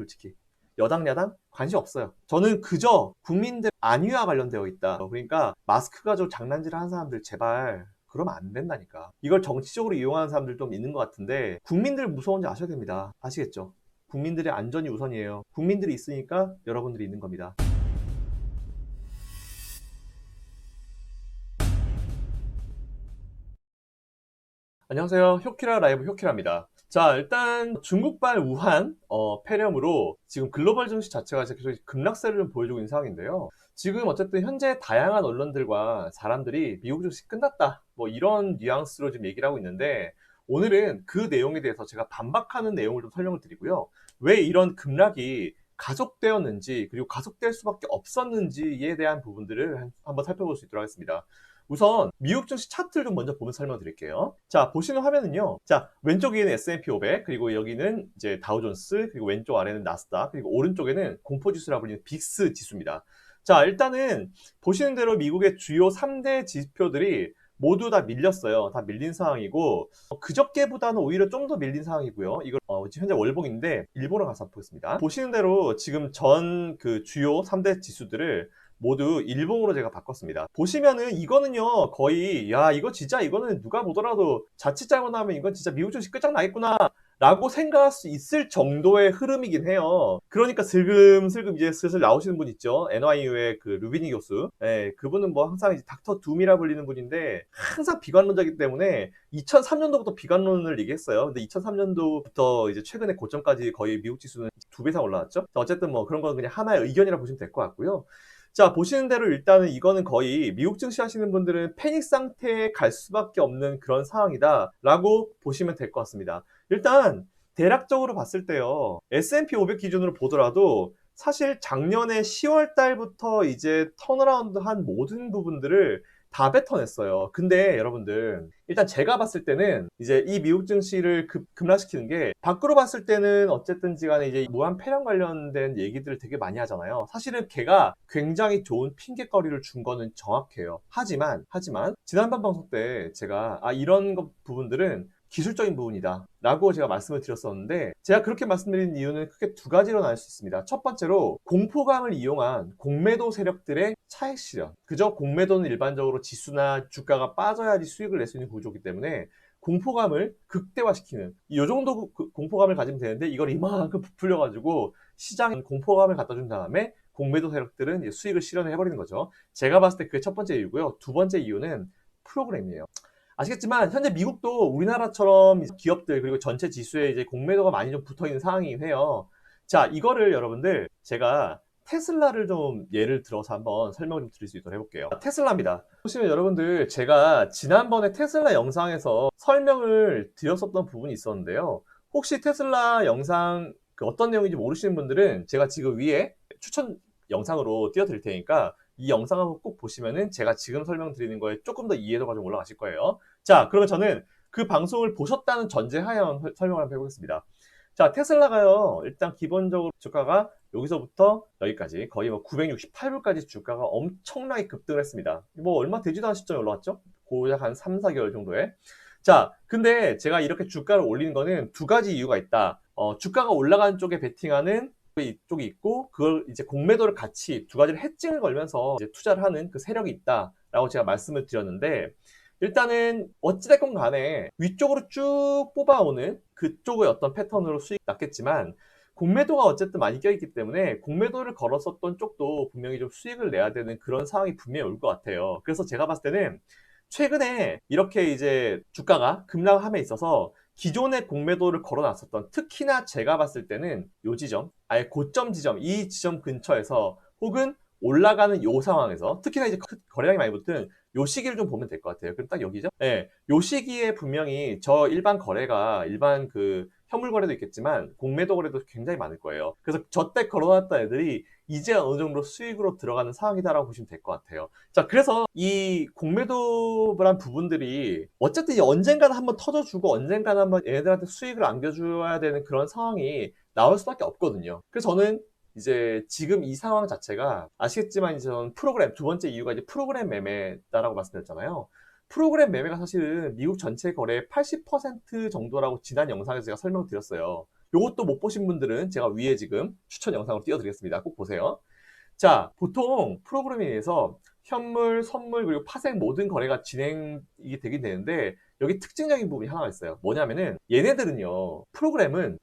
솔직히. 여당, 야당 관심 없어요. 저는 그저 국민들 안위와 관련되어 있다. 그러니까 마스크 가지고 장난질 하는 사람들 제발 그러면 안 된다니까. 이걸 정치적으로 이용하는 사람들 좀 있는 것 같은데 국민들 무서운지 아셔야 됩니다. 아시겠죠? 국민들의 안전이 우선이에요. 국민들이 있으니까 여러분들이 있는 겁니다. 안녕하세요. 효키라 라이브 효키라입니다. 자, 일단 중국발 우한 폐렴으로 지금 글로벌 증시 자체가 계속 급락세를 좀 보여주고 있는 상황인데요. 지금 어쨌든 현재 다양한 언론들과 사람들이 미국 증시 끝났다, 뭐 이런 뉘앙스로 지금 얘기를 하고 있는데, 오늘은 그 내용에 대해서 제가 반박하는 내용을 좀 설명을 드리고요. 왜 이런 급락이 가속되었는지, 그리고 가속될 수밖에 없었는지에 대한 부분들을 한번 살펴볼 수 있도록 하겠습니다. 우선 미국 증시 차트를 좀 먼저 보면 설명드릴게요. 자, 보시는 화면은요. 자, 왼쪽 위에는 S&P 500, 그리고 여기는 이제 다우존스, 그리고 왼쪽 아래는 나스닥, 그리고 오른쪽에는 공포지수라고 불리는 빅스 지수입니다. 자, 일단은 보시는 대로 미국의 주요 3대 지표들이 모두 다 밀렸어요. 다 밀린 상황이고, 그저께보다는 오히려 좀 더 밀린 상황이고요. 이걸 지금 현재 월봉인데 일본어 가서 보겠습니다. 보시는 대로 지금 전 그 주요 3대 지수들을 모두 일봉으로 제가 바꿨습니다. 보시면은 이거는요, 거의 야 이거 진짜 이거는 누가 보더라도 자칫 잘못하면 이건 진짜 미국 증시 끝장나겠구나 라고 생각할 수 있을 정도의 흐름이긴 해요. 그러니까 슬금슬금 이제 슬슬 나오시는 분 있죠. NYU의 그 루비니 교수. 예, 그분은 뭐 항상 이제 닥터 둠이라 불리는 분인데 항상 비관론자이기 때문에 2003년도부터 비관론을 얘기했어요. 근데 2003년도부터 이제 최근에 고점까지 거의 미국 지수는 2배 이상 올라왔죠. 어쨌든 뭐 그런 건 그냥 하나의 의견이라 보시면 될 것 같고요. 자, 보시는 대로 일단은 이거는 거의 미국 증시 하시는 분들은 패닉 상태에 갈 수밖에 없는 그런 상황이다 라고 보시면 될 것 같습니다. 일단 대략적으로 봤을 때요, S&P 500 기준으로 보더라도 사실 작년에 10월 달부터 이제 턴어라운드 한 모든 부분들을 다 뱉어냈어요. 근데 여러분들 일단 제가 봤을 때는 이제 이 미국 증시를 급락시키는 게, 밖으로 봤을 때는 어쨌든지 간에 이제 무한 폐렴 관련된 얘기들을 되게 많이 하잖아요. 사실은 걔가 굉장히 좋은 핑계거리를 준 거는 정확해요. 하지만 지난번 방송 때 제가 이런 부분들은 기술적인 부분이다 라고 제가 말씀을 드렸었는데, 제가 그렇게 말씀드린 이유는 크게 두 가지로 나눌 수 있습니다. 첫 번째로 공포감을 이용한 공매도 세력들의 차익 실현. 그저 공매도는 일반적으로 지수나 주가가 빠져야지 수익을 낼 수 있는 구조이기 때문에 공포감을 극대화시키는, 이 정도 공포감을 가지면 되는데 이걸 이만큼 부풀려가지고 시장에 공포감을 갖다 준 다음에 공매도 세력들은 이제 수익을 실현을 해버리는 거죠. 제가 봤을 때 그게 첫 번째 이유고요. 두 번째 이유는 프로그램이에요. 아시겠지만 현재 미국도 우리나라처럼 기업들 그리고 전체 지수에 이제 공매도가 많이 좀 붙어 있는 상황이긴 해요. 자, 이거를 여러분들 제가 테슬라를 좀 예를 들어서 한번 설명을 좀 드릴 수 있도록 해볼게요. 테슬라입니다. 보시면 여러분들 제가 지난번에 테슬라 영상에서 설명을 드렸었던 부분이 있었는데요. 혹시 테슬라 영상 그 어떤 내용인지 모르시는 분들은 제가 지금 위에 추천 영상으로 띄워드릴 테니까 이 영상을 꼭 보시면은 제가 지금 설명드리는 거에 조금 더 이해도가 좀 올라가실 거예요. 자, 그러면 저는 그 방송을 보셨다는 전제하에 설명을 한번 해보겠습니다. 자, 테슬라가요, 일단 기본적으로 주가가 여기서부터 여기까지 거의 뭐 968불까지 주가가 엄청나게 급등을 했습니다. 뭐 얼마 되지도 않은 시점에 올라왔죠? 고작 한 3, 4개월 정도에. 자, 근데 제가 이렇게 주가를 올리는 거는 두 가지 이유가 있다. 주가가 올라가는 쪽에 베팅하는 이쪽이 있고, 그걸 이제 공매도를 같이 두 가지를 해칭을 걸면서 이제 투자를 하는 그 세력이 있다라고 제가 말씀을 드렸는데, 일단은 어찌됐건 간에 위쪽으로 쭉 뽑아오는 그쪽의 어떤 패턴으로 수익이 났겠지만, 공매도가 어쨌든 많이 껴있기 때문에 공매도를 걸었었던 쪽도 분명히 좀 수익을 내야 되는 그런 상황이 분명히 올 것 같아요. 그래서 제가 봤을 때는 최근에 이렇게 이제 주가가 급락함에 있어서 기존의 공매도를 걸어놨었던, 특히나 제가 봤을 때는 요 지점, 아예 고점 지점, 이 지점 근처에서 혹은 올라가는 요 상황에서, 특히나 이제 거래량이 많이 붙은 요 시기를 좀 보면 될 것 같아요. 그럼 딱 여기죠? 네, 요 시기에 분명히 저 일반 거래가, 일반 그 현물 거래도 있겠지만 공매도 거래도 굉장히 많을 거예요. 그래서 저때 걸어놨던 애들이 이제 어느 정도 수익으로 들어가는 상황이다라고 보시면 될 것 같아요. 자, 그래서 이 공매도란 부분들이 어쨌든 이제 언젠가는 한번 터져주고 언젠가는 한번 얘네들한테 수익을 안겨줘야 되는 그런 상황이 나올 수밖에 없거든요. 그래서 저는 이제 지금 이 상황 자체가, 아시겠지만 이제 저는 프로그램, 두 번째 이유가 이제 프로그램 매매다라고 말씀드렸잖아요. 프로그램 매매가 사실은 미국 전체 거래의 80% 정도라고 지난 영상에서 제가 설명드렸어요. 요것도 못 보신 분들은 제가 위에 지금 추천 영상으로 띄워드리겠습니다. 꼭 보세요. 자, 보통 프로그램에 의해서 현물, 선물, 그리고 파생 모든 거래가 진행이 되긴 되는데 여기 특징적인 부분이 하나가 있어요. 뭐냐면은 얘네들은요, 프로그램은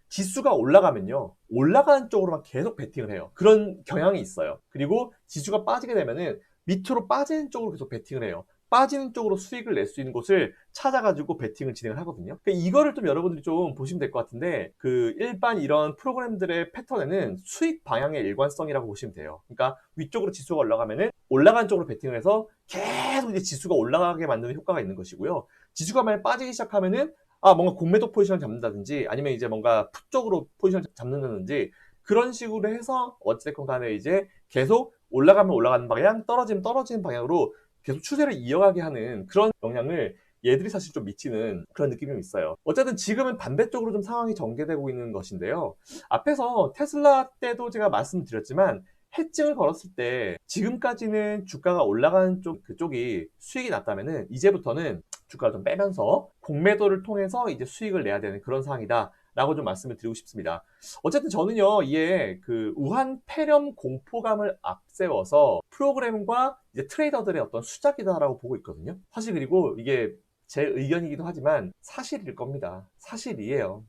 지수가 올라가면요, 올라가는 쪽으로만 계속 베팅을 해요. 그런 경향이 있어요. 그리고 지수가 빠지게 되면은 밑으로 빠지는 쪽으로 계속 베팅을 해요. 빠지는 쪽으로 수익을 낼 수 있는 곳을 찾아가지고 베팅을 진행을 하거든요. 그러니까 이거를 좀 여러분들이 좀 보시면 될 것 같은데, 그 일반 이런 프로그램들의 패턴에는 수익 방향의 일관성이라고 보시면 돼요. 그러니까 위쪽으로 지수가 올라가면은 올라가는 쪽으로 베팅을 해서 계속 이제 지수가 올라가게 만드는 효과가 있는 것이고요. 지수가 만약 빠지기 시작하면은 뭔가 공매도 포지션을 잡는다든지 아니면 이제 뭔가 풋 쪽으로 포지션을 잡는다든지 그런 식으로 해서 어쨌든 간에 이제 계속 올라가면 올라가는 방향, 떨어지면 떨어지는 방향으로 계속 추세를 이어가게 하는 그런 영향을 얘들이 사실 좀 미치는 그런 느낌이 좀 있어요. 어쨌든 지금은 반대쪽으로 좀 상황이 전개되고 있는 것인데요. 앞에서 테슬라 때도 제가 말씀드렸지만 해증을 걸었을 때 지금까지는 주가가 올라가는 그쪽이 수익이 났다면은 이제부터는 주가를 좀 빼면서 공매도를 통해서 이제 수익을 내야 되는 그런 상황이다. 라고 좀 말씀을 드리고 싶습니다. 어쨌든 저는요, 이에 그 우한 폐렴 공포감을 앞세워서 프로그램과 이제 트레이더들의 어떤 수작이다라고 보고 있거든요. 사실 그리고 이게 제 의견이기도 하지만 사실일 겁니다. 사실이에요.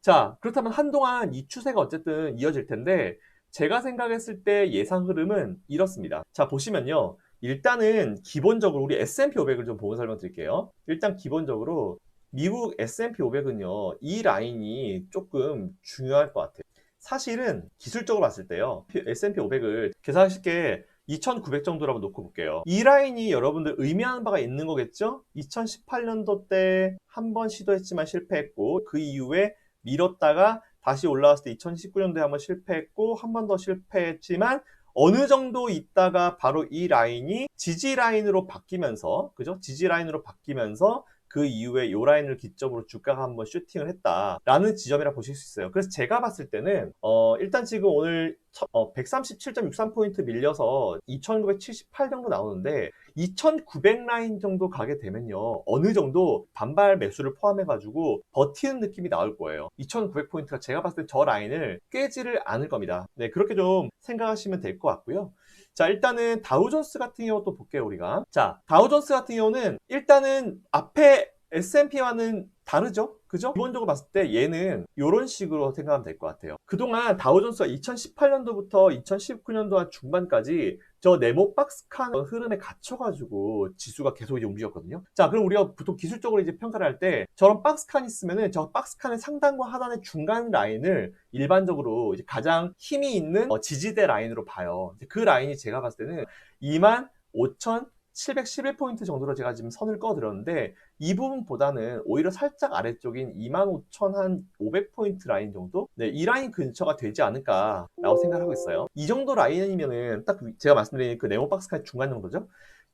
자, 그렇다면 한동안 이 추세가 어쨌든 이어질 텐데 제가 생각했을 때 예상 흐름은 이렇습니다. 자, 보시면요. 일단은 기본적으로 우리 S&P 500을 좀 보고 설명드릴게요. 일단 기본적으로 미국 S&P 500은요. 이 라인이 조금 중요할 것 같아요. 사실은 기술적으로 봤을 때요. S&P 500을 계산하기 쉽게 2,900 정도라고 놓고 볼게요. 이 라인이 여러분들 의미하는 바가 있는 거겠죠? 2018년도 때 한 번 시도했지만 실패했고 그 이후에 밀었다가 다시 올라왔을 때 2019년도에 한번 실패했고 한 번 더 실패했지만 어느 정도 있다가 바로 이 라인이 지지 라인으로 바뀌면서, 그죠? 지지 라인으로 바뀌면서 그 이후에 이 라인을 기점으로 주가가 한번 슈팅을 했다라는 지점이라 보실 수 있어요. 그래서 제가 봤을 때는 일단 지금 오늘 137.63포인트 밀려서 2978 정도 나오는데 2900 라인 정도 가게 되면요, 어느 정도 반발 매수를 포함해가지고 버티는 느낌이 나올 거예요. 2900포인트가 제가 봤을 때 저 라인을 깨지를 않을 겁니다. 네, 그렇게 좀 생각하시면 될 것 같고요. 자, 일단은 다우존스 같은 경우도 볼게요, 우리가. 자, 다우존스 같은 경우는 일단은 앞에 S&P와는 다르죠? 그죠? 기본적으로 봤을 때 얘는 이런 식으로 생각하면 될 것 같아요. 그동안 다우존스가 2018년도부터 2019년도 한 중반까지 저 네모 박스칸 흐름에 갇혀가지고 지수가 계속 이제 움직였거든요. 자, 그럼 우리가 보통 기술적으로 이제 평가를 할 때 저런 박스칸이 있으면은 저 박스칸의 상단과 하단의 중간 라인을 일반적으로 이제 가장 힘이 있는 지지대 라인으로 봐요. 그 라인이 제가 봤을 때는 25,711포인트 정도로 제가 지금 선을 꺼드렸는데 이 부분보다는 오히려 살짝 아래쪽인 25,500포인트 라인 정도? 네, 이 라인 근처가 되지 않을까라고 생각하고 있어요. 이 정도 라인이면은 딱 제가 말씀드린 그 네모박스칸 중간 정도죠?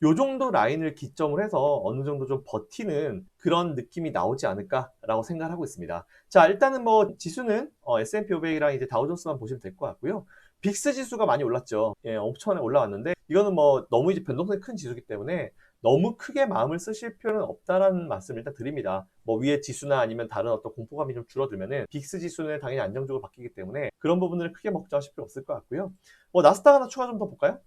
요 정도 라인을 기점으로 해서 어느 정도 좀 버티는 그런 느낌이 나오지 않을까라고 생각을 하고 있습니다. 자, 일단은 뭐 지수는 S&P 500이랑 이제 다우존스만 보시면 될 것 같고요. 빅스 지수가 많이 올랐죠. 예, 엄청나게 올라왔는데 이거는 뭐 너무 이제 변동성이 큰 지수이기 때문에 너무 크게 마음을 쓰실 필요는 없다라는 말씀을 일단 드립니다. 뭐 위에 지수나 아니면 다른 어떤 공포감이 좀 줄어들면은 빅스 지수는 당연히 안정적으로 바뀌기 때문에 그런 부분을 크게 걱정하실 필요 없을 것 같고요. 뭐 나스닥 하나 추가 좀 더 볼까요?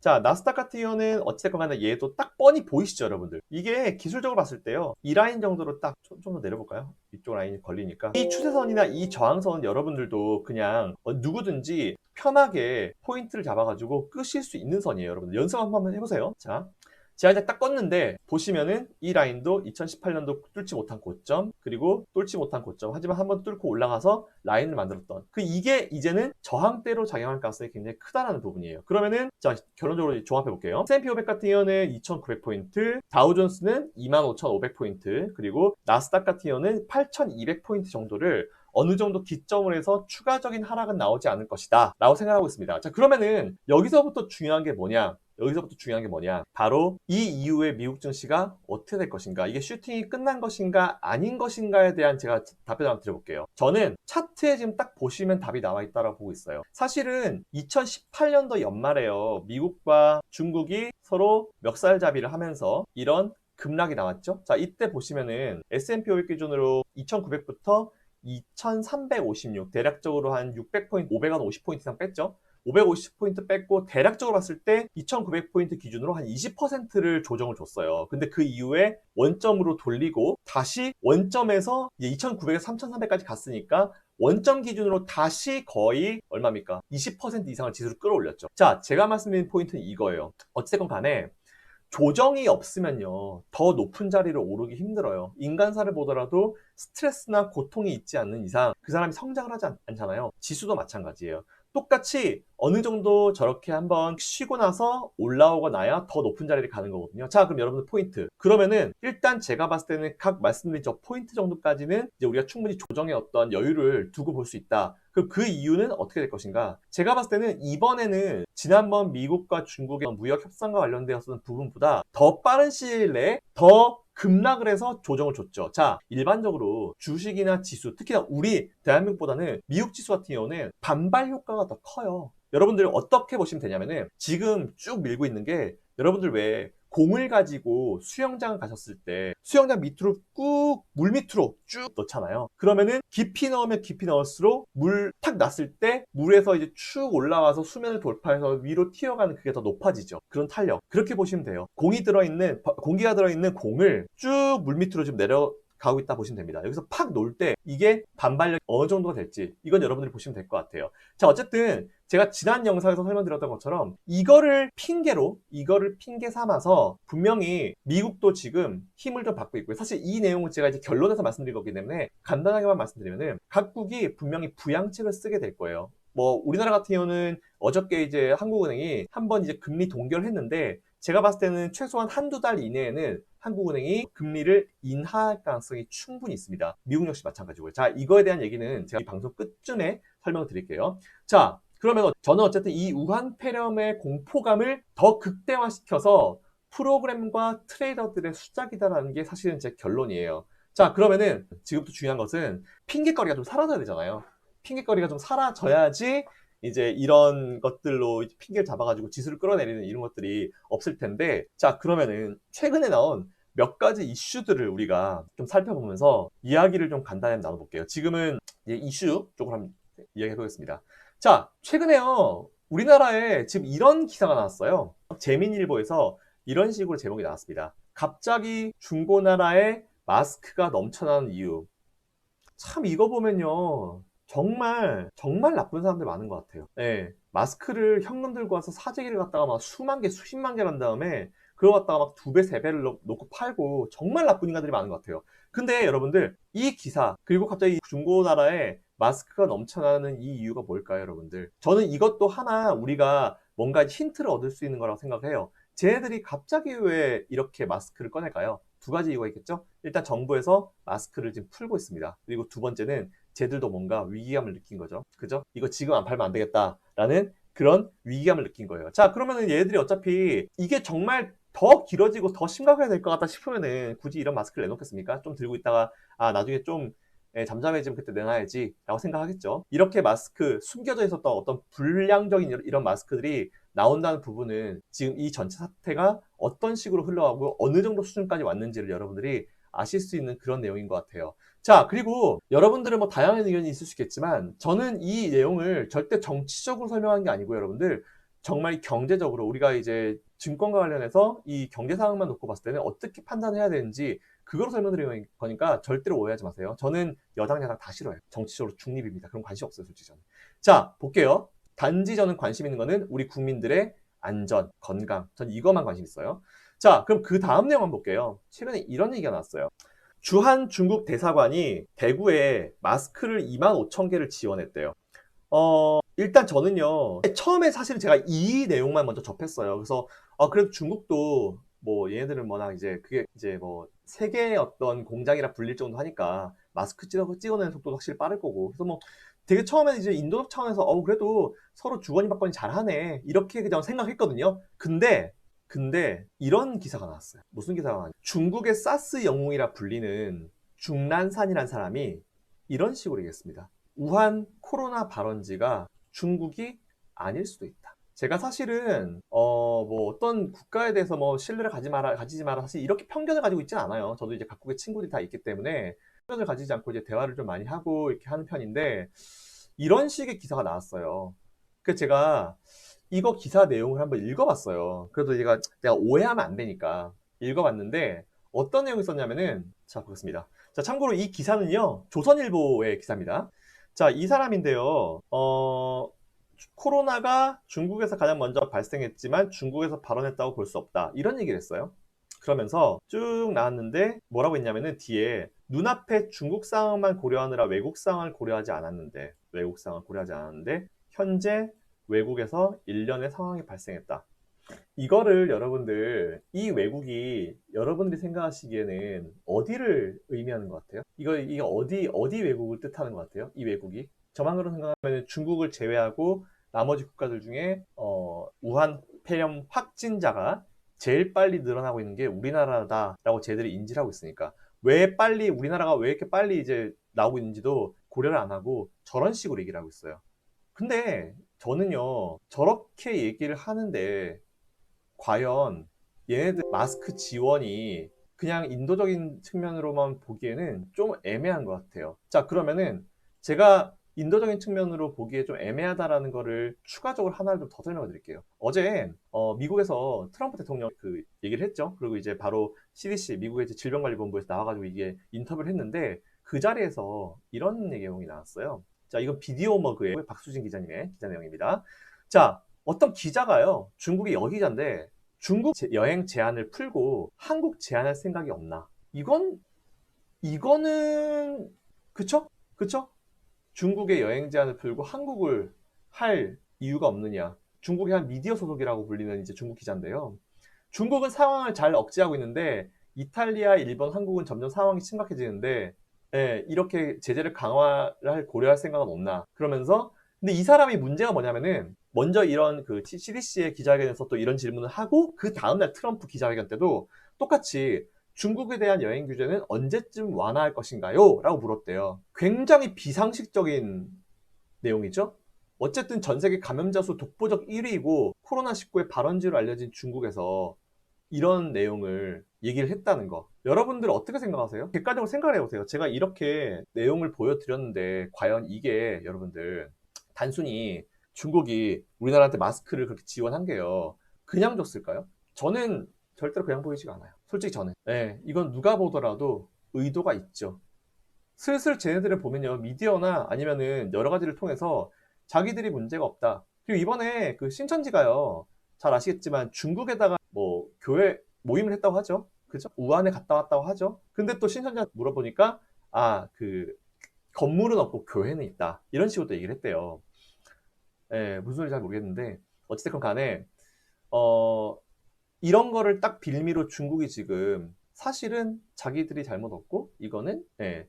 자, 나스닥 같은 경우는 어찌됐건 간에 얘도 딱 뻔히 보이시죠, 여러분들? 이게 기술적으로 봤을 때요, 이 라인 정도로 딱 좀 더 내려볼까요? 이쪽 라인이 걸리니까. 이 추세선이나 이 저항선 여러분들도 그냥 누구든지 편하게 포인트를 잡아가지고 끄실 수 있는 선이에요, 여러분들. 연습 한번 해보세요. 자, 제가 이제 딱 껐는데 보시면은 이 라인도 2018년도 뚫지 못한 고점, 그리고 뚫지 못한 고점, 하지만 한번 뚫고 올라가서 라인을 만들었던 이게 이제는 저항대로 작용할 가능성이 굉장히 크다라는 부분이에요. 그러면은 자, 결론적으로 종합해 볼게요. S&P 500 같은 경우는 2,900포인트, 다우존스는 25,500포인트, 그리고 나스닥 같은 경우는 8,200포인트 정도를 어느 정도 기점을 해서 추가적인 하락은 나오지 않을 것이다 라고 생각하고 있습니다. 자, 그러면은 여기서부터 중요한 게 뭐냐? 바로 이 이후에 미국 증시가 어떻게 될 것인가, 이게 슈팅이 끝난 것인가 아닌 것인가에 대한 제가 답변을 한번 드려볼게요. 저는 차트에 지금 딱 보시면 답이 나와 있다고 보고 있어요. 사실은 2018년도 연말에요, 미국과 중국이 서로 멱살잡이를 하면서 이런 급락이 나왔죠. 자, 이때 보시면은 S&P 500 기준으로 2,900부터 2356, 대략적으로 한 600포인트, 550포인트 이상 뺐죠. 550포인트 뺐고 대략적으로 봤을 때 2900포인트 기준으로 한 20%를 조정을 줬어요. 근데 그 이후에 원점으로 돌리고 다시 원점에서 이제 2900에서 3300까지 갔으니까 원점 기준으로 다시 거의 얼마입니까? 20% 이상을 지수를 끌어올렸죠. 자, 제가 말씀드린 포인트는 이거예요. 어찌됐건 간에 조정이 없으면요, 더 높은 자리를 오르기 힘들어요. 인간사를 보더라도 스트레스나 고통이 있지 않는 이상 그 사람이 성장을 하지 않잖아요. 지수도 마찬가지예요. 똑같이 어느 정도 저렇게 한번 쉬고 나서 올라오고 나야 더 높은 자리를 가는 거거든요. 자, 그럼 여러분들 포인트. 그러면은 일단 제가 봤을 때는 각 말씀드린 저 포인트 정도까지는 이제 우리가 충분히 조정의 어떤 여유를 두고 볼 수 있다. 그럼 그 이유는 어떻게 될 것인가? 제가 봤을 때는 이번에는 지난번 미국과 중국의 무역 협상과 관련되었던 부분보다 더 빠른 시일 내에 더 급락을 해서 조정을 줬죠. 자, 일반적으로 주식이나 지수, 특히나 우리 대한민국보다는 미국 지수 같은 경우는 반발 효과가 더 커요. 여러분들 어떻게 보시면 되냐면은 지금 쭉 밀고 있는 게 여러분들 왜 공을 가지고 수영장 가셨을 때 수영장 밑으로 꾹 물 밑으로 쭉 넣잖아요. 그러면은 깊이 넣으면 깊이 넣을수록 물 탁 났을 때 물에서 이제 쭉 올라와서 수면을 돌파해서 위로 튀어가는 그게 더 높아지죠. 그런 탄력. 그렇게 보시면 돼요. 공기가 들어있는 공을 쭉 물 밑으로 좀 내려가고 있다 보시면 됩니다. 여기서 팍 놓을 때 이게 반발력이 어느 정도가 될지 이건 여러분들이 보시면 될 것 같아요. 자, 어쨌든 제가 지난 영상에서 설명드렸던 것처럼 이거를 핑계 삼아서 분명히 미국도 지금 힘을 좀 받고 있고요. 사실 이 내용은 제가 이제 결론에서 말씀드린 거기 때문에 간단하게만 말씀드리면은 각국이 분명히 부양책을 쓰게 될 거예요. 뭐 우리나라 같은 경우는 어저께 이제 한국은행이 한번 이제 금리 동결을 했는데 제가 봤을 때는 최소한 한두 달 이내에는 한국은행이 금리를 인하할 가능성이 충분히 있습니다. 미국 역시 마찬가지고요. 자, 이거에 대한 얘기는 제가 이 방송 끝쯤에 설명을 드릴게요. 자, 그러면 저는 어쨌든 이 우한 폐렴의 공포감을 더 극대화시켜서 프로그램과 트레이더들의 수작이다라는 게 사실은 제 결론이에요. 자, 그러면은 지금부터 중요한 것은 핑계거리가 좀 사라져야 되잖아요. 핑계거리가 좀 사라져야지 이제 이런 것들로 핑계를 잡아가지고 지수를 끌어내리는 이런 것들이 없을 텐데, 자, 그러면은 최근에 나온 몇 가지 이슈들을 우리가 좀 살펴보면서 이야기를 좀 간단히 나눠볼게요. 지금은 이제 이슈 쪽으로 한번 이야기해 보겠습니다. 자, 최근에요, 우리나라에 지금 이런 기사가 나왔어요. 재민일보에서 이런 식으로 제목이 나왔습니다. 갑자기 중고나라에 마스크가 넘쳐나는 이유. 참 이거 보면요, 정말 나쁜 사람들 많은 것 같아요. 예, 마스크를 현금 들고 와서 사재기를 갖다가 막 수만 개, 수십만 개를 한 다음에 그거 갖다가 막 두 배, 세 배를 놓고 팔고 정말 나쁜 인간들이 많은 것 같아요. 근데 여러분들, 이 기사, 그리고 갑자기 중고나라에 마스크가 넘쳐나는 이 이유가 뭘까요, 여러분들? 저는 이것도 하나 우리가 뭔가 힌트를 얻을 수 있는 거라고 생각해요. 쟤네들이 갑자기 왜 이렇게 마스크를 꺼낼까요? 두 가지 이유가 있겠죠? 일단 정부에서 마스크를 지금 풀고 있습니다. 그리고 두 번째는 쟤들도 뭔가 위기감을 느낀 거죠. 그죠? 이거 지금 안 팔면 안 되겠다라는 그런 위기감을 느낀 거예요. 자, 그러면은 얘들이 어차피 이게 정말 더 길어지고 더 심각하게 될 것 같다 싶으면은 굳이 이런 마스크를 내놓겠습니까? 좀 들고 있다가 나중에 좀 잠잠해지면 그때 내놔야지 라고 생각하겠죠. 이렇게 마스크, 숨겨져 있었던 어떤 불량적인 이런 마스크들이 나온다는 부분은 지금 이 전체 사태가 어떤 식으로 흘러가고 어느 정도 수준까지 왔는지를 여러분들이 아실 수 있는 그런 내용인 것 같아요. 자, 그리고 여러분들은 뭐 다양한 의견이 있을 수 있겠지만 저는 이 내용을 절대 정치적으로 설명한 게 아니고 여러분들 정말 경제적으로 우리가 이제 증권과 관련해서 이 경제 상황만 놓고 봤을 때는 어떻게 판단해야 되는지 그걸 설명드리는 거니까 절대로 오해하지 마세요. 저는 여당, 야당 다 싫어요. 정치적으로 중립입니다. 그런 관심 없어요, 솔직히 저는. 자, 볼게요. 단지 저는 관심 있는 거는 우리 국민들의 안전, 건강. 전 이것만 관심 있어요. 자, 그럼 그 다음 내용 한번 볼게요. 최근에 이런 얘기가 나왔어요. 주한 중국 대사관이 대구에 마스크를 25,000개를 지원했대요. 일단 저는요, 처음에 사실은 제가 이 내용만 먼저 접했어요. 그래서, 그래도 중국도 뭐 얘네들은 워낙 이제 그게 이제 뭐 세계의 어떤 공장이라 불릴 정도 하니까 마스크 찍어내는 속도도 확실히 빠를 거고. 그래서 뭐 되게 처음에는 이제 인도적 차원에서, 그래도 서로 주거니 받거니 잘하네. 이렇게 그냥 생각했거든요. 근데 이런 기사가 나왔어요. 무슨 기사가 나왔냐. 중국의 사스 영웅이라 불리는 중란산이라는 사람이 이런 식으로 얘기했습니다. 우한 코로나 발원지가 중국이 아닐 수도 있다. 제가 사실은 뭐 어떤 국가에 대해서 뭐 신뢰를 가지지 마라 사실 이렇게 편견을 가지고 있지는 않아요. 저도 이제 각국의 친구들이 다 있기 때문에 을 가지지 않고 이제 대화를 좀 많이 하고 이렇게 하는 편인데 이런 식의 기사가 나왔어요. 그래서 제가 이거 기사 내용을 한번 읽어봤어요. 그래도 내가 오해하면 안 되니까 읽어봤는데 어떤 내용이 있었냐면은 자 보겠습니다. 자 참고로 이 기사는요 조선일보의 기사입니다. 자 이 사람인데요. 코로나가 중국에서 가장 먼저 발생했지만 중국에서 발원했다고 볼 수 없다. 이런 얘기를 했어요. 그러면서 쭉 나왔는데 뭐라고 했냐면은 뒤에 눈앞에 중국 상황만 고려하느라 외국 상황을 고려하지 않았는데 현재 외국에서 일련의 상황이 발생했다. 이거를 여러분들 이 외국이 여러분들이 생각하시기에는 어디를 의미하는 것 같아요? 이거 어디 외국을 뜻하는 것 같아요? 이 외국이 저만으로 생각하면 중국을 제외하고 나머지 국가들 중에 우한 폐렴 확진자가 제일 빨리 늘어나고 있는 게 우리나라다라고 쟤들이 인지를 하고 있으니까 우리나라가 왜 이렇게 빨리 이제 나오고 있는지도 고려를 안 하고 저런 식으로 얘기를 하고 있어요. 근데 저는요 저렇게 얘기를 하는데 과연 얘네들 마스크 지원이 그냥 인도적인 측면으로만 보기에는 좀 애매한 것 같아요. 자, 그러면은 제가 인도적인 측면으로 보기에 좀 애매하다라는 거를 추가적으로 하나를 좀 더 설명을 드릴게요. 어제 미국에서 트럼프 대통령 그 얘기를 했죠. 그리고 이제 바로 CDC, 미국의 질병관리본부에서 나와가지고 이게 인터뷰를 했는데 그 자리에서 이런 내용이 나왔어요. 자, 이건 비디오 머그의 박수진 기자님의 기자 내용입니다. 자, 어떤 기자가요, 중국이 여기자인데 중국 여행 제한을 풀고 한국 제한할 생각이 없나? 이거는 그쵸? 그쵸? 중국의 여행 제한을 풀고 한국을 할 이유가 없느냐? 중국의 한 미디어 소속이라고 불리는 이제 중국 기자인데요. 중국은 상황을 잘 억제하고 있는데 이탈리아, 일본, 한국은 점점 상황이 심각해지는데 예, 이렇게 제재를 강화를 고려할 생각은 없나? 그러면서 근데 이 사람이 문제가 뭐냐면은 먼저 이런 그 CDC의 기자회견에서 또 이런 질문을 하고 그 다음날 트럼프 기자회견 때도 똑같이 중국에 대한 여행 규제는 언제쯤 완화할 것인가요? 라고 물었대요. 굉장히 비상식적인 내용이죠. 어쨌든 전 세계 감염자 수 독보적 1위이고 코로나19의 발원지로 알려진 중국에서 이런 내용을 얘기를 했다는 거. 여러분들 어떻게 생각하세요? 객관적으로 생각을 해보세요. 제가 이렇게 내용을 보여드렸는데 과연 이게 여러분들 단순히 중국이 우리나라한테 마스크를 그렇게 지원한 게요, 그냥 줬을까요? 저는 절대로 그냥 보이지가 않아요. 솔직히 저는. 네, 이건 누가 보더라도 의도가 있죠. 슬슬 쟤네들을 보면요, 미디어나 아니면은 여러 가지를 통해서 자기들이 문제가 없다. 그리고 이번에 그 신천지가요, 잘 아시겠지만 중국에다가 뭐 교회 모임을 했다고 하죠. 그죠? 우한에 갔다 왔다고 하죠. 근데 또 신천지한테 물어보니까 그 건물은 없고 교회는 있다. 이런 식으로 또 얘기를 했대요. 예, 무슨 소리인지 잘 모르겠는데 어찌됐건 간에 어, 이런 거를 딱 빌미로 중국이 지금 사실은 자기들이 잘못 없고 이거는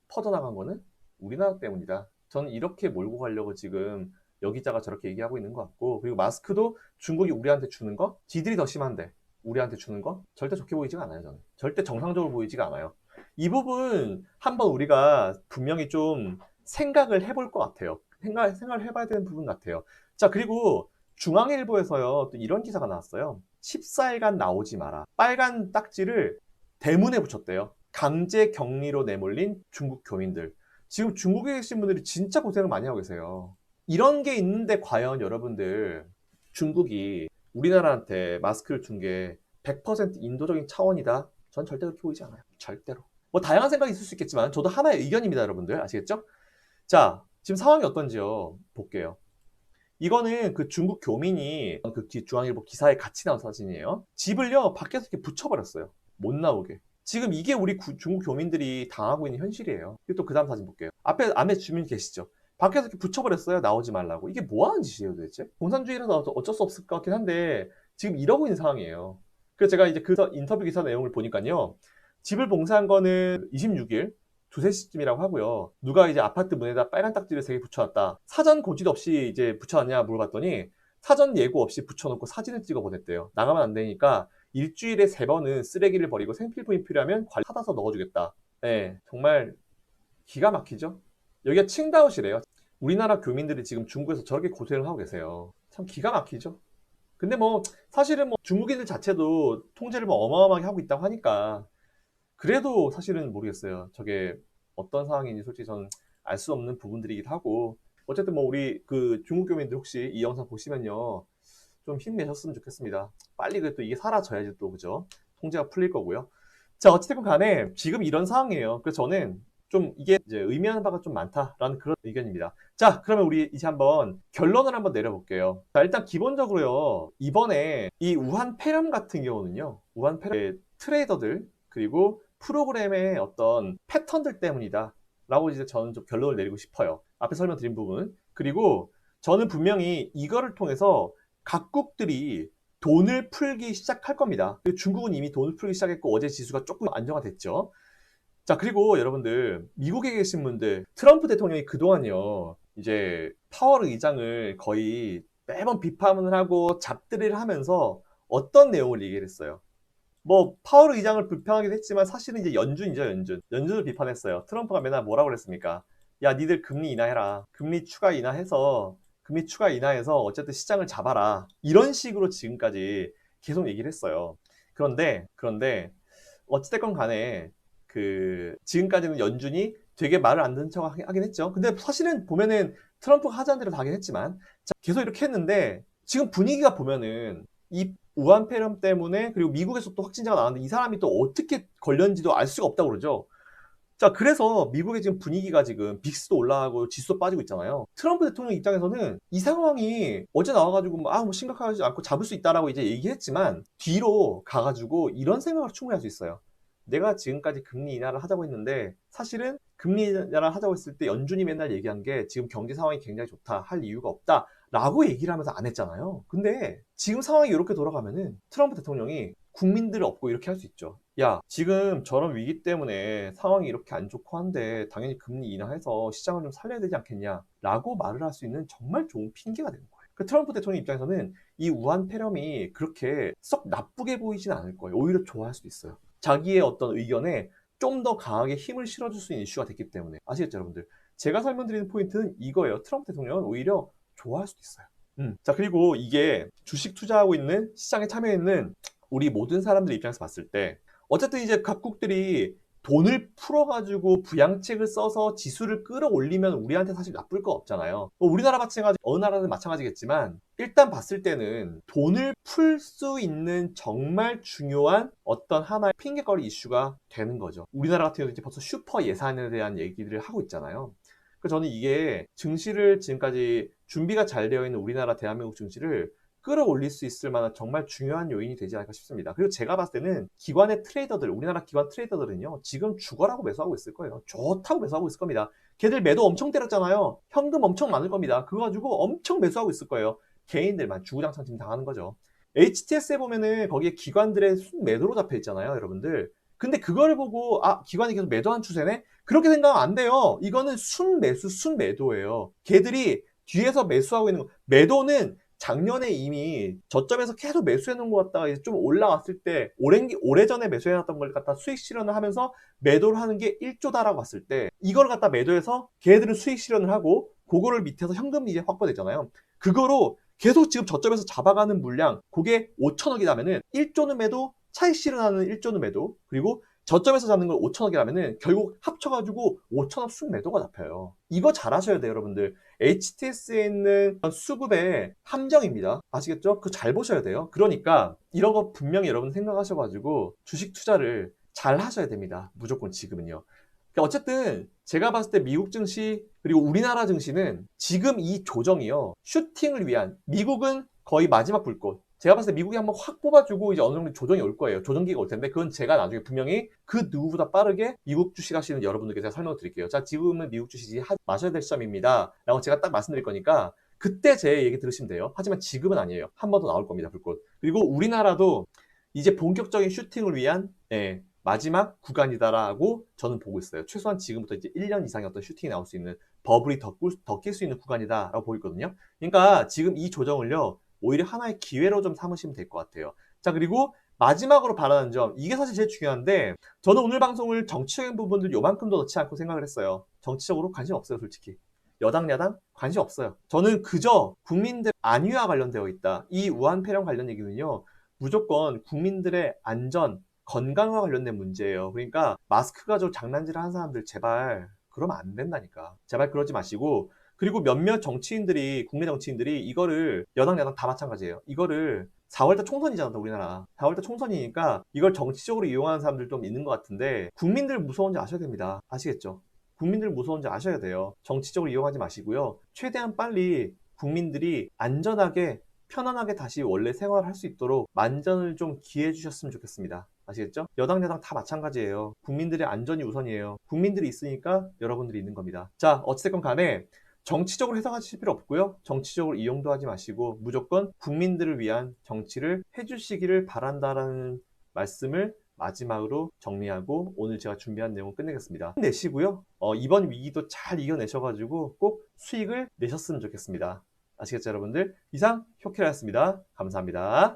퍼져나간 거는 우리나라 때문이다. 저는 이렇게 몰고 가려고 지금 여기자가 저렇게 얘기하고 있는 것 같고, 그리고 마스크도 중국이 우리한테 주는 거, 지들이 더 심한데 우리한테 주는 거 절대 좋게 보이지가 않아요. 저는 절대 정상적으로 보이지가 않아요. 이 부분 한번 우리가 분명히 좀 생각을 해볼 것 같아요. 생각을 해봐야 되는 부분 같아요. 자, 그리고 중앙일보에서요 또 이런 기사가 나왔어요. 14일간 나오지 마라. 빨간 딱지를 대문에 붙였대요. 강제 격리로 내몰린 중국 교민들. 지금 중국에 계신 분들이 진짜 고생을 많이 하고 계세요. 이런 게 있는데 과연 여러분들 중국이 우리나라한테 마스크를 준 게 100% 인도적인 차원이다? 전 절대로 그렇게 보이지 않아요. 절대로. 뭐 다양한 생각이 있을 수 있겠지만 저도 하나의 의견입니다, 여러분들. 아시겠죠? 자, 지금 상황이 어떤지요? 볼게요. 이거는 그 중국 교민이 그 중앙일보 기사에 같이 나온 사진이에요. 집을요 밖에서 이렇게 붙여버렸어요. 못 나오게. 지금 이게 우리 중국 교민들이 당하고 있는 현실이에요. 그리고 또 그 다음 사진 볼게요. 앞에 주민 계시죠? 밖에서 이렇게 붙여버렸어요. 나오지 말라고. 이게 뭐 하는 짓이에요 도대체? 공산주의라서 어쩔 수 없을 것 같긴 한데 지금 이러고 있는 상황이에요. 그래서 제가 이제 그 인터뷰 기사 내용을 보니까요. 집을 봉사한 거는 26일 2, 3시쯤이라고 하고요. 누가 이제 아파트 문에다 빨간 딱지를 3개 붙여놨다. 사전 고지도 없이 이제 붙여놨냐 물어봤더니 사전 예고 없이 붙여놓고 사진을 찍어 보냈대요. 나가면 안 되니까 일주일에 3번은 쓰레기를 버리고 생필품이 필요하면 관리 사다서 넣어주겠다. 네, 정말 기가 막히죠? 여기가 칭다오시래요. 우리나라 교민들이 지금 중국에서 저렇게 고생을 하고 계세요. 참 기가 막히죠? 근데 뭐 사실은 뭐 중국인들 자체도 통제를 뭐 어마어마하게 하고 있다고 하니까 그래도 사실은 모르겠어요. 저게 어떤 상황인지 솔직히 저는 알 수 없는 부분들이기도 하고, 어쨌든 뭐 우리 그 중국 교민들 혹시 이 영상 보시면요, 좀 힘내셨으면 좋겠습니다. 빨리 그 또 이게 사라져야지 또 그죠? 통제가 풀릴 거고요. 자, 어찌됐건 간에 지금 이런 상황이에요. 그래서 저는 좀 이게 이제 의미하는 바가 좀 많다라는 그런 의견입니다. 자, 그러면 우리 이제 한번 결론을 한번 내려볼게요. 자, 일단 기본적으로요, 이번에 이 우한 폐렴 같은 경우는요, 우한 폐렴의 트레이더들, 그리고 프로그램의 어떤 패턴들 때문이다. 라고 이제 저는 좀 결론을 내리고 싶어요. 앞에 설명드린 부분. 그리고 저는 분명히 이거를 통해서 각국들이 돈을 풀기 시작할 겁니다. 중국은 이미 돈을 풀기 시작했고 어제 지수가 조금 안정화됐죠. 자, 그리고 여러분들 미국에 계신 분들, 트럼프 대통령이 그동안요 이제 파월 의장을 거의 매번 비판을 하고 잡들이를 하면서 어떤 내용을 얘기를 했어요. 뭐 파월 의장을 비판하기도 했지만 사실은 이제 연준이죠. 연준을 비판했어요. 트럼프가 맨날 뭐라고 그랬습니까? 야, 니들 금리 인하해라. 금리 추가 인하해서 어쨌든 시장을 잡아라. 이런 식으로 지금까지 계속 얘기를 했어요. 그런데 어찌됐건 간에 그 지금까지는 연준이 되게 말을 안 듣는 척 하긴 했죠. 근데 사실은 보면은 트럼프가 하자는 대로 다 하긴 했지만, 자, 계속 이렇게 했는데 지금 분위기가 보면은 이 우한 폐렴 때문에, 그리고 미국에서 또 확진자가 나왔는데 이 사람이 또 어떻게 걸렸는지도 알 수가 없다고 그러죠. 자, 그래서 미국의 지금 분위기가 지금 빅스도 올라가고 지수도 빠지고 있잖아요. 트럼프 대통령 입장에서는 이 상황이 어제 나와가지고 뭐 심각하지 않고 잡을 수 있다라고 이제 얘기했지만, 뒤로 가가지고 이런 생각을 충분히 할 수 있어요. 내가 지금까지 금리 인하를 하자고 했는데 사실은 금리 인하를 하자고 했을 때 연준이 맨날 얘기한 게 지금 경제 상황이 굉장히 좋다, 할 이유가 없다 라고 얘기를 하면서 안 했잖아요. 근데 지금 상황이 이렇게 돌아가면은 트럼프 대통령이 국민들을 업고 이렇게 할 수 있죠. 야, 지금 저런 위기 때문에 상황이 이렇게 안 좋고 한데 당연히 금리 인하해서 시장을 좀 살려야 되지 않겠냐 라고 말을 할 수 있는 정말 좋은 핑계가 되는 거예요. 그 트럼프 대통령 입장에서는 이 우한 폐렴이 그렇게 썩 나쁘게 보이진 않을 거예요. 오히려 좋아할 수도 있어요. 자기의 어떤 의견에 좀 더 강하게 힘을 실어줄 수 있는 이슈가 됐기 때문에. 아시겠죠, 여러분들? 제가 설명드리는 포인트는 이거예요. 트럼프 대통령은 오히려 좋아할 수도 있어요. 자, 그리고 이게 주식 투자하고 있는, 시장에 참여해 있는 우리 모든 사람들 입장에서 봤을 때 어쨌든 이제 각국들이 돈을 풀어가지고 부양책을 써서 지수를 끌어올리면 우리한테 사실 나쁠 거 없잖아요. 뭐 우리나라 마찬가지, 어느 나라든 마찬가지겠지만 일단 봤을 때는 돈을 풀 수 있는 정말 중요한 어떤 하나의 핑계거리 이슈가 되는 거죠. 우리나라 같은 경우는 이제 벌써 슈퍼 예산에 대한 얘기들을 하고 있잖아요. 그래서 저는 이게 증시를 지금까지 준비가 잘 되어 있는 우리나라 대한민국 증시를 끌어올릴 수 있을 만한 정말 중요한 요인이 되지 않을까 싶습니다. 그리고 제가 봤을 때는 기관의 트레이더들, 우리나라 기관 트레이더들은요, 지금 죽어라고 매수하고 있을 거예요. 좋다고 매수하고 있을 겁니다. 걔들 매도 엄청 때렸잖아요. 현금 엄청 많을 겁니다. 그거 가지고 엄청 매수하고 있을 거예요. 개인들만 주구장창 지금 당하는 거죠. HTS에 보면은 거기에 기관들의 순매도로 잡혀 있잖아요, 여러분들. 근데 그걸 보고 기관이 계속 매도한 추세네? 그렇게 생각하면 안 돼요. 이거는 순매수, 순매도예요. 걔들이 뒤에서 매수하고 있는 거. 매도는 작년에 이미 저점에서 계속 매수해 놓은 것 같다가 이제 좀 올라왔을 때 오래전에 매수해 놨던 걸 갖다 수익 실현을 하면서 매도를 하는 게 1조다라고 봤을 때 이걸 갖다 매도해서 걔네들은 수익 실현을 하고 그거를 밑에서 현금이 이제 확보되잖아요. 그거로 계속 지금 저점에서 잡아가는 물량, 그게 5천억이라면은 1조는 매도, 차익 실현하는 1조는 매도, 그리고 저점에서 잡는 걸 5천억이라면은 결국 합쳐가지고 5천억 순매도가 잡혀요. 이거 잘 하셔야 돼요, 여러분들. HTS에 있는 수급의 함정입니다. 아시겠죠? 그거 잘 보셔야 돼요. 그러니까 이런 거 분명히 여러분 생각하셔가지고 주식 투자를 잘 하셔야 됩니다. 무조건 지금은요. 그러니까 어쨌든 제가 봤을 때 미국 증시 그리고 우리나라 증시는 지금 이 조정이요, 슈팅을 위한, 미국은 거의 마지막 불꽃, 제가 봤을 때 미국이 한번 확 뽑아주고 이제 어느 정도 조정이 올 거예요. 조정기가 올 텐데 그건 제가 나중에 분명히 그 누구보다 빠르게 미국 주식 하시는 여러분들께 제가 설명을 드릴게요. 자, 지금은 미국 주식이 마셔야 될 시점입니다 라고 제가 딱 말씀드릴 거니까 그때 제 얘기 들으시면 돼요. 하지만 지금은 아니에요. 한 번 더 나올 겁니다, 불꽃. 그리고 우리나라도 이제 본격적인 슈팅을 위한 마지막 구간이다라고 저는 보고 있어요. 최소한 지금부터 이제 1년 이상의 어떤 슈팅이 나올 수 있는, 버블이 더 낄 수 있는 구간이다라고 보고 있거든요. 그러니까 지금 이 조정을요, 오히려 하나의 기회로 좀 삼으시면 될 것 같아요. 자, 그리고 마지막으로 바라는 점, 이게 사실 제일 중요한데, 저는 오늘 방송을 정치적인 부분들 요만큼도 넣지 않고 생각을 했어요. 정치적으로 관심 없어요, 솔직히. 여당, 야당 관심 없어요. 저는 그저 국민들 안위와 관련되어 있다. 이 우한 폐렴 관련 얘기는요, 무조건 국민들의 안전, 건강과 관련된 문제예요. 그러니까 마스크 가지고 장난질 하는 사람들 제발 그러면 안 된다니까. 제발 그러지 마시고, 그리고 몇몇 정치인들이, 국내 정치인들이 이거를, 여당 야당 다 마찬가지예요. 이거를 4월달 총선이잖아, 우리나라. 4월달 총선이니까 이걸 정치적으로 이용하는 사람들 좀 있는 것 같은데, 국민들 무서운지 아셔야 됩니다. 아시겠죠? 국민들 무서운지 아셔야 돼요. 정치적으로 이용하지 마시고요. 최대한 빨리 국민들이 안전하게 편안하게 다시 원래 생활할 수 있도록 만전을 좀 기해 주셨으면 좋겠습니다. 아시겠죠? 여당, 야당 다 마찬가지예요. 국민들의 안전이 우선이에요. 국민들이 있으니까 여러분들이 있는 겁니다. 자, 어찌됐건 간에 정치적으로 해석하실 필요 없고요. 정치적으로 이용도 하지 마시고 무조건 국민들을 위한 정치를 해주시기를 바란다라는 말씀을 마지막으로 정리하고 오늘 제가 준비한 내용 끝내겠습니다. 힘내시고요. 이번 위기도 잘 이겨내셔가지고 꼭 수익을 내셨으면 좋겠습니다. 아시겠죠, 여러분들? 이상 효키라였습니다. 감사합니다.